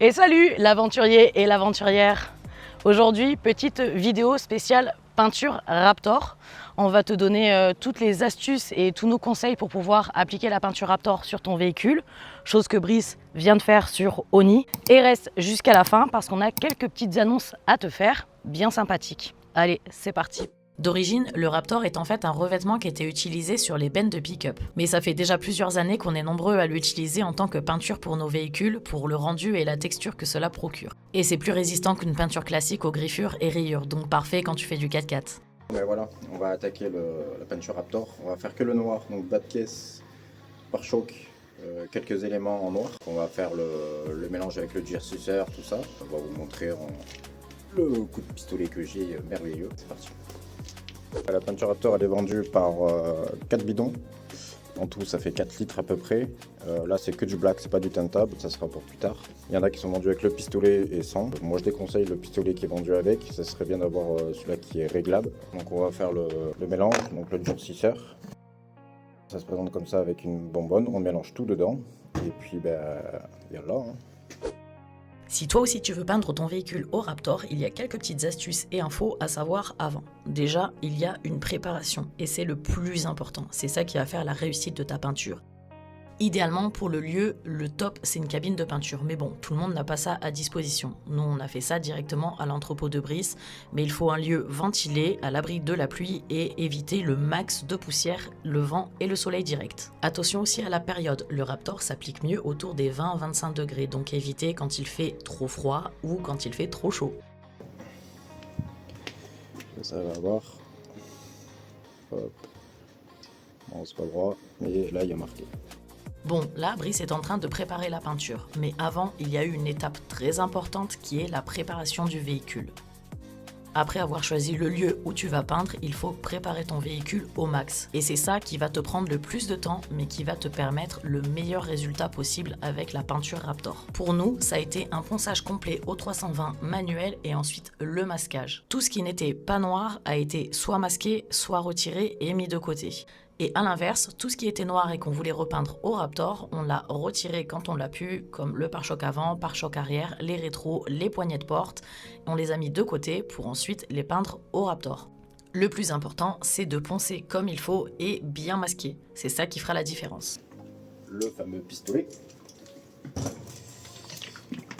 Et salut l'aventurier et l'aventurière. Aujourd'hui, petite vidéo spéciale peinture Raptor. On va te donner toutes les astuces et tous nos conseils pour pouvoir appliquer la peinture Raptor sur ton véhicule. Chose que Brice vient de faire sur Oni. Et reste jusqu'à la fin parce qu'on a quelques petites annonces à te faire, bien sympathiques. Allez, c'est parti. D'origine, le Raptor est en fait un revêtement qui était utilisé sur les bennes de pick-up. Mais ça fait déjà plusieurs années qu'on est nombreux à l'utiliser en tant que peinture pour nos véhicules, pour le rendu et la texture que cela procure. Et c'est plus résistant qu'une peinture classique aux griffures et rayures, donc parfait quand tu fais du 4x4. Mais voilà, on va attaquer la peinture Raptor. On va faire que le noir, donc bas de caisse, pare-choc, quelques éléments en noir. On va faire le mélange avec le durcisseur, tout ça. On va vous montrer le coup de pistolet que j'ai, merveilleux. C'est parti. La peinture Raptor, elle est vendue par 4 bidons. En tout, ça fait 4 litres à peu près. Là, c'est que du black, c'est pas du teintable, ça sera pour plus tard. Il y en a qui sont vendus avec le pistolet et sans. Moi, je déconseille le pistolet qui est vendu avec. Ça serait bien d'avoir celui-là qui est réglable. Donc, on va faire le mélange, donc le durcisseur. Ça se présente comme ça avec une bonbonne. On mélange tout dedans. Et puis, voilà. Si toi aussi tu veux peindre ton véhicule au Raptor, il y a quelques petites astuces et infos à savoir avant. Déjà, il y a une préparation et c'est le plus important. C'est ça qui va faire la réussite de ta peinture. Idéalement, pour le lieu, le top, c'est une cabine de peinture. Mais bon, tout le monde n'a pas ça à disposition. Nous, on a fait ça directement à l'entrepôt de Brice. Mais il faut un lieu ventilé, à l'abri de la pluie et éviter le max de poussière, le vent et le soleil direct. Attention aussi à la période. Le Raptor s'applique mieux autour des 20-25 degrés. Donc évitez quand il fait trop froid ou quand il fait trop chaud. Ça va avoir. Hop. Bon, c'est pas droit, mais là, il y a marqué. Bon, là, Brice est en train de préparer la peinture, mais avant, il y a eu une étape très importante qui est la préparation du véhicule. Après avoir choisi le lieu où tu vas peindre, il faut préparer ton véhicule au max. Et c'est ça qui va te prendre le plus de temps, mais qui va te permettre le meilleur résultat possible avec la peinture Raptor. Pour nous, ça a été un ponçage complet au 320 manuel et ensuite le masquage. Tout ce qui n'était pas noir a été soit masqué, soit retiré et mis de côté. Et à l'inverse, tout ce qui était noir et qu'on voulait repeindre au Raptor, on l'a retiré quand on l'a pu, comme le pare-choc avant, pare-choc arrière, les rétros, les poignées de porte. On les a mis de côté pour ensuite les peindre au Raptor. Le plus important, c'est de poncer comme il faut et bien masquer. C'est ça qui fera la différence. Le fameux pistolet.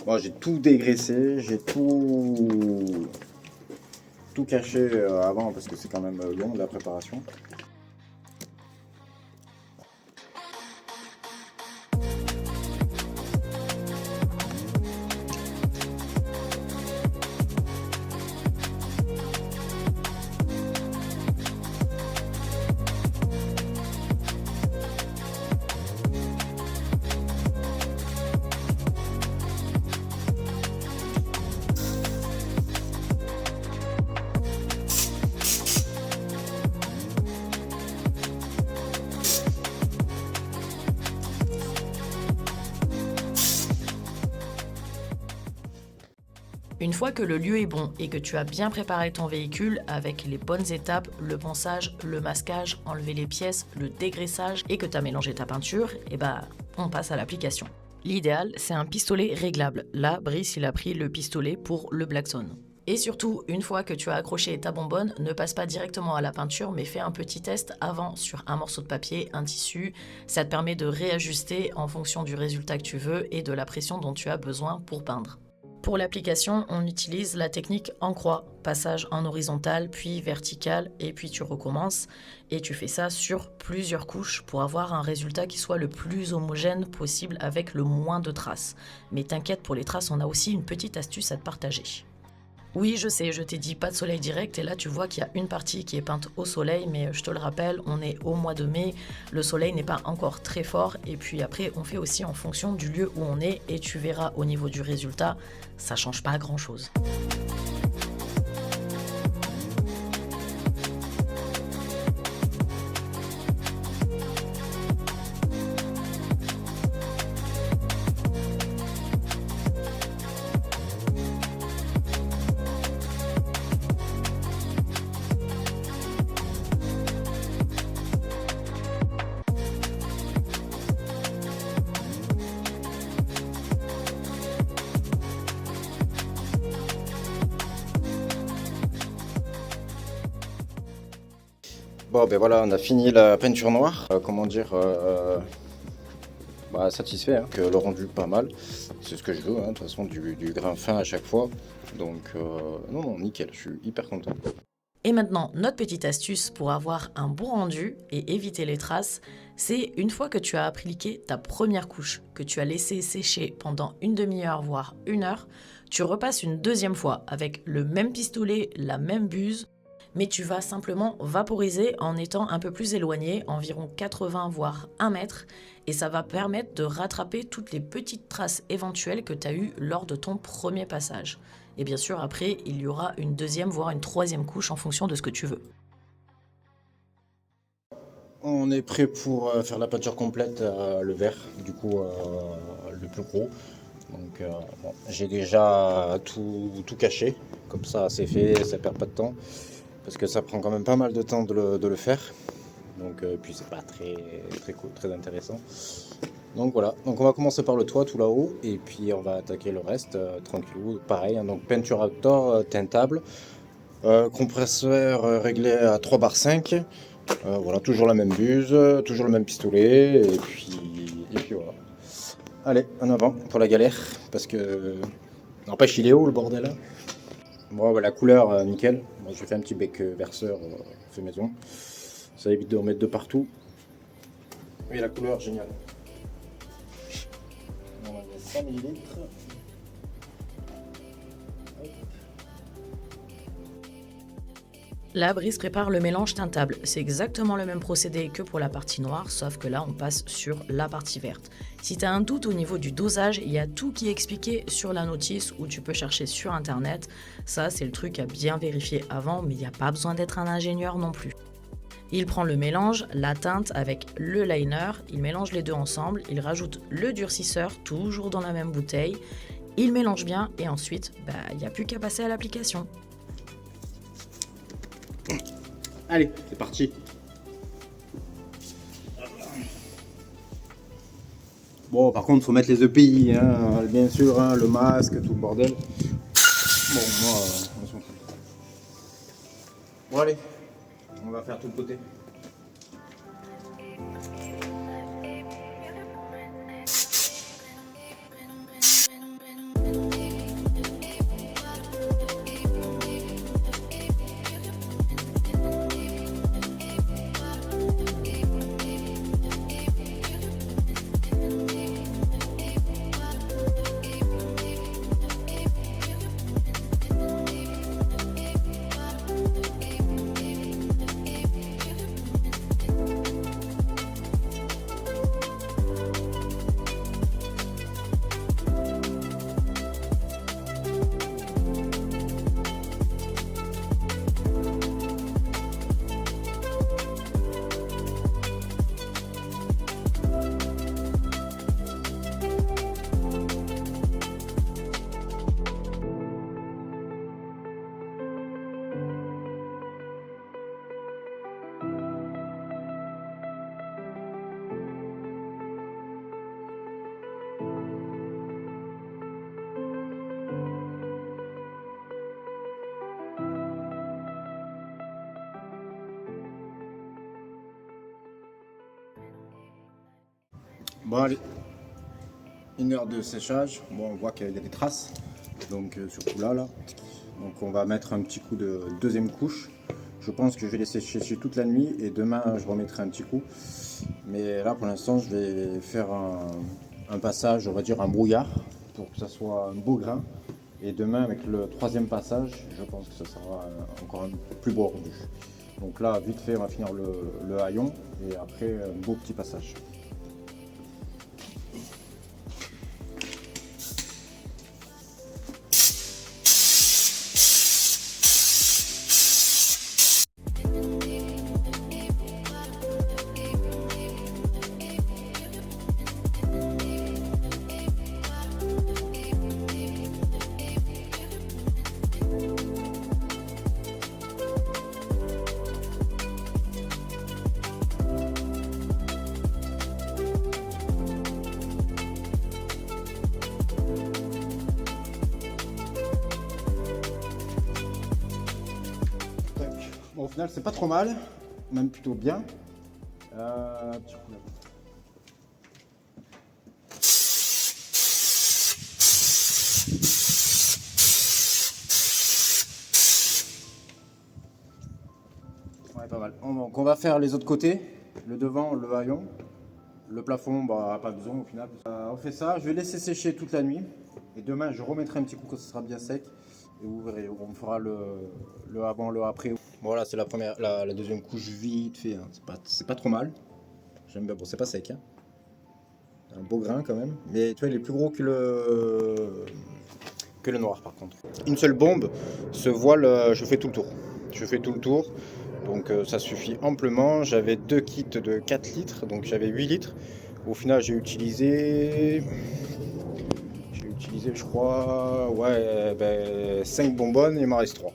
Moi, j'ai tout dégraissé, j'ai tout caché avant parce que c'est quand même long la préparation. Une fois que le lieu est bon et que tu as bien préparé ton véhicule avec les bonnes étapes, le ponçage, le masquage, enlever les pièces, le dégraissage et que tu as mélangé ta peinture, on passe à l'application. L'idéal, c'est un pistolet réglable. Là, Brice, il a pris le pistolet pour le Black Zone. Et surtout, une fois que tu as accroché ta bonbonne, ne passe pas directement à la peinture, mais fais un petit test avant sur un morceau de papier, un tissu. Ça te permet de réajuster en fonction du résultat que tu veux et de la pression dont tu as besoin pour peindre. Pour l'application, on utilise la technique en croix, passage en horizontal, puis vertical, et puis tu recommences. Et tu fais ça sur plusieurs couches pour avoir un résultat qui soit le plus homogène possible avec le moins de traces. Mais t'inquiète, pour les traces, on a aussi une petite astuce à te partager. Oui, je sais, je t'ai dit pas de soleil direct, et là tu vois qu'il y a une partie qui est peinte au soleil, mais je te le rappelle, on est au mois de mai, le soleil n'est pas encore très fort, et puis après on fait aussi en fonction du lieu où on est, et tu verras au niveau du résultat, ça change pas grand chose. Bon, ben voilà, on a fini la peinture noire. Satisfait, hein, que le rendu pas mal. C'est ce que je veux, hein, de toute façon, du grain fin à chaque fois. Donc, non, nickel, je suis hyper content. Et maintenant, notre petite astuce pour avoir un bon rendu et éviter les traces, c'est une fois que tu as appliqué ta première couche, que tu as laissé sécher pendant une demi-heure, voire 1 heure, tu repasses une deuxième fois avec le même pistolet, la même buse, mais tu vas simplement vaporiser en étant un peu plus éloigné, environ 80 voire 1 mètre, et ça va permettre de rattraper toutes les petites traces éventuelles que tu as eues lors de ton premier passage. Et bien sûr, après, il y aura une deuxième voire une troisième couche en fonction de ce que tu veux. On est prêt pour faire la peinture complète, le vert, du coup le plus gros. Donc bon, j'ai déjà tout caché, comme ça c'est fait, ça perd pas de temps. Parce que ça prend quand même pas mal de temps de le faire. Donc puis c'est pas très cool, très intéressant. Donc voilà, donc on va commencer par le toit tout là-haut et puis on va attaquer le reste tranquillou. Pareil, hein, donc peinture outdoor teintable, compresseur réglé à 3 bar 5. Voilà, toujours la même buse, toujours le même pistolet et puis voilà. Allez, en avant pour la galère parce que n'empêche il est haut le bordel là. Bon, bah, la couleur, nickel. Moi, je fais un petit bec verseur fait maison. Ça évite de remettre de partout. Oui, la couleur, géniale. On va mettre 100 ml. Là, Brice prépare le mélange teintable. C'est exactement le même procédé que pour la partie noire, sauf que là, on passe sur la partie verte. Si tu as un doute au niveau du dosage, il y a tout qui est expliqué sur la notice ou tu peux chercher sur internet. Ça, c'est le truc à bien vérifier avant, mais il n'y a pas besoin d'être un ingénieur non plus. Il prend le mélange, la teinte avec le liner, il mélange les deux ensemble, il rajoute le durcisseur, toujours dans la même bouteille, il mélange bien et ensuite, il n'y a plus qu'à passer à l'application. Allez, c'est parti. Bon, par contre, faut mettre les EPI, hein, bien sûr, hein, le masque, tout le bordel. Bon, moi, on s'en fout. Bon, allez, on va faire tout le côté. Bon, allez, 1 heure de séchage. Bon, on voit qu'il y a des traces, donc surtout là. Donc on va mettre un petit coup de deuxième couche. Je pense que je vais laisser sécher toute la nuit et demain je remettrai un petit coup. Mais là pour l'instant je vais faire un passage, on va dire un brouillard, pour que ça soit un beau grain. Et demain avec le troisième passage, je pense que ça sera encore un plus beau rendu. Donc là vite fait on va finir le haillon et après un beau petit passage. Bon, au final, c'est pas trop mal, même plutôt bien. Petit coup là. Ouais, pas mal. Donc on va faire les autres côtés, le devant, le haillon, le plafond, bah pas besoin au final. On fait ça, je vais laisser sécher toute la nuit et demain je remettrai un petit coup quand ce sera bien sec et vous verrez, on fera le avant, le après. Voilà, c'est la deuxième couche vite fait, hein. C'est pas trop mal. J'aime bien, bon c'est pas sec, hein. Un beau grain quand même, mais tu vois il est plus gros que le noir par contre. Une seule bombe, ce voile, je fais tout le tour. Je fais tout le tour. Donc ça suffit amplement. J'avais 2 kits de 4 litres, donc j'avais 8 litres. Au final, j'ai utilisé je crois, 5 bonbonnes et il m'en reste 3.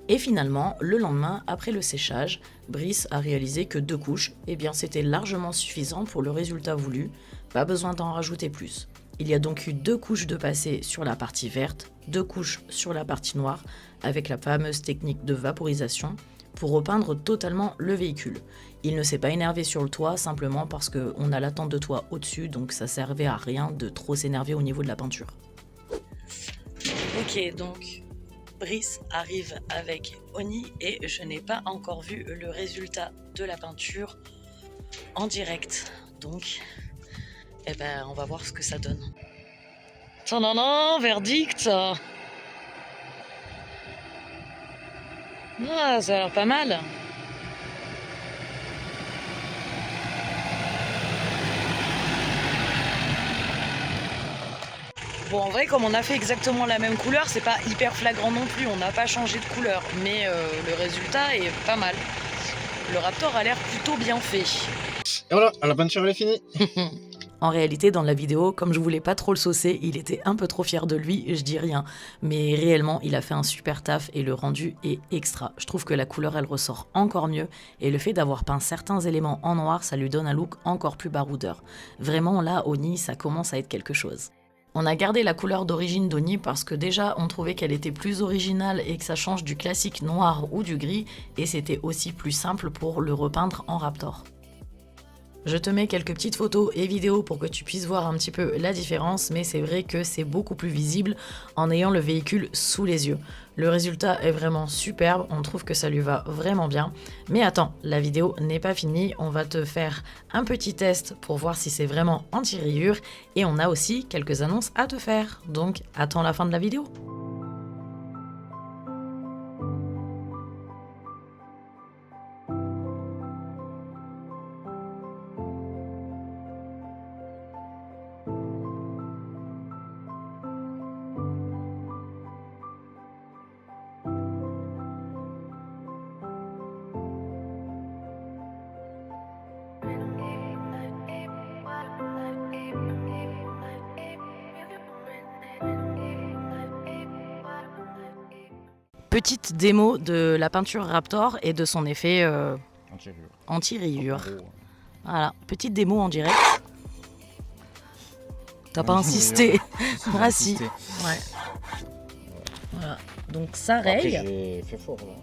Et finalement, le lendemain, après le séchage, Brice a réalisé que 2 couches, eh bien c'était largement suffisant pour le résultat voulu, pas besoin d'en rajouter plus. Il y a donc eu 2 couches de passé sur la partie verte, 2 couches sur la partie noire, avec la fameuse technique de vaporisation, pour repeindre totalement le véhicule. Il ne s'est pas énervé sur le toit, simplement parce qu'on a la tente de toit au-dessus, donc ça servait à rien de trop s'énerver au niveau de la peinture. Ok, donc Brice arrive avec Oni et je n'ai pas encore vu le résultat de la peinture en direct. Donc, on va voir ce que ça donne. Tadadam, verdict. Ah, ça a l'air pas mal. Bon, en vrai, comme on a fait exactement la même couleur, c'est pas hyper flagrant non plus, on n'a pas changé de couleur, mais le résultat est pas mal. Le Raptor a l'air plutôt bien fait. Et voilà, la peinture elle est finie. En réalité, dans la vidéo, comme je voulais pas trop le saucer, il était un peu trop fier de lui, je dis rien. Mais réellement, il a fait un super taf et le rendu est extra. Je trouve que la couleur, elle ressort encore mieux. Et le fait d'avoir peint certains éléments en noir, ça lui donne un look encore plus baroudeur. Vraiment, là, Oni, ça commence à être quelque chose. On a gardé la couleur d'origine d'Oni parce que déjà, on trouvait qu'elle était plus originale et que ça change du classique noir ou du gris. Et c'était aussi plus simple pour le repeindre en Raptor. Je te mets quelques petites photos et vidéos pour que tu puisses voir un petit peu la différence, mais c'est vrai que c'est beaucoup plus visible en ayant le véhicule sous les yeux. Le résultat est vraiment superbe, on trouve que ça lui va vraiment bien. Mais attends, la vidéo n'est pas finie, on va te faire un petit test pour voir si c'est vraiment anti-rayures et on a aussi quelques annonces à te faire. Donc attends la fin de la vidéo. Petite démo de la peinture Raptor et de son effet anti-rayures. Voilà, petite démo en direct. T'as pas insisté. Ah si. Ouais. Voilà. Donc ça raye. Après, j'ai fait fort là.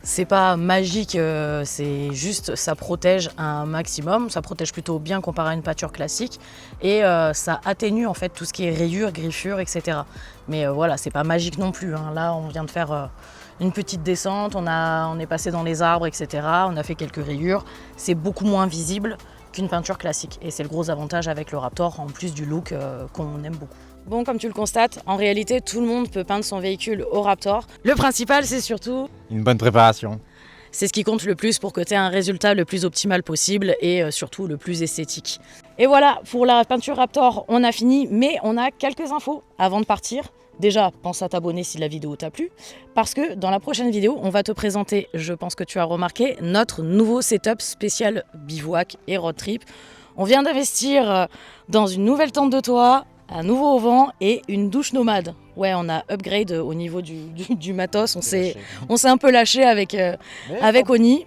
C'est pas magique, c'est juste ça protège un maximum, ça protège plutôt bien comparé à une peinture classique et ça atténue en fait tout ce qui est rayures, griffures, etc. Mais voilà, c'est pas magique non plus, hein. Là, on vient de faire une petite descente, on est passé dans les arbres, etc. On a fait quelques rayures, c'est beaucoup moins visible qu'une peinture classique et c'est le gros avantage avec le Raptor en plus du look qu'on aime beaucoup. Bon, comme tu le constates, en réalité, tout le monde peut peindre son véhicule au Raptor. Le principal, c'est surtout une bonne préparation. C'est ce qui compte le plus pour que tu aies un résultat le plus optimal possible et surtout le plus esthétique. Et voilà, pour la peinture Raptor, on a fini, mais on a quelques infos avant de partir. Déjà, pense à t'abonner si la vidéo t'a plu, parce que dans la prochaine vidéo, on va te présenter, je pense que tu as remarqué, notre nouveau setup spécial bivouac et road trip. On vient d'investir dans une nouvelle tente de toit, un nouveau auvent et une douche nomade. Ouais, on a upgrade au niveau du matos, on s'est un peu lâché avec Oni.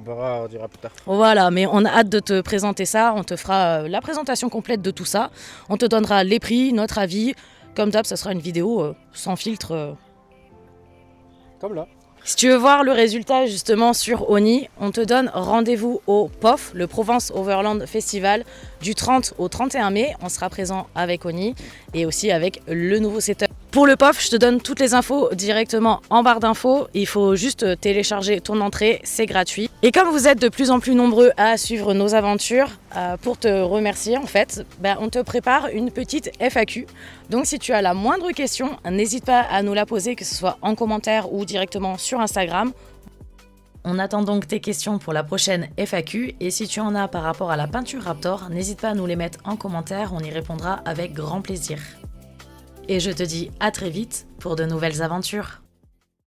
On dira plus tard. Voilà, mais on a hâte de te présenter ça, on te fera la présentation complète de tout ça. On te donnera les prix, notre avis, Comme d'hab, ça sera une vidéo sans filtre. Comme là. Si tu veux voir le résultat justement sur Oni, on te donne rendez-vous au POF, le Provence Overland Festival, du 30 au 31 mai. On sera présent avec Oni et aussi avec le nouveau setup. Pour le POF, je te donne toutes les infos directement en barre d'infos. Il faut juste télécharger ton entrée, c'est gratuit. Et comme vous êtes de plus en plus nombreux à suivre nos aventures, pour te remercier en fait, on te prépare une petite FAQ. Donc si tu as la moindre question, n'hésite pas à nous la poser, que ce soit en commentaire ou directement sur Instagram. On attend donc tes questions pour la prochaine FAQ et si tu en as par rapport à la peinture Raptor, n'hésite pas à nous les mettre en commentaire, on y répondra avec grand plaisir. Et je te dis à très vite pour de nouvelles aventures.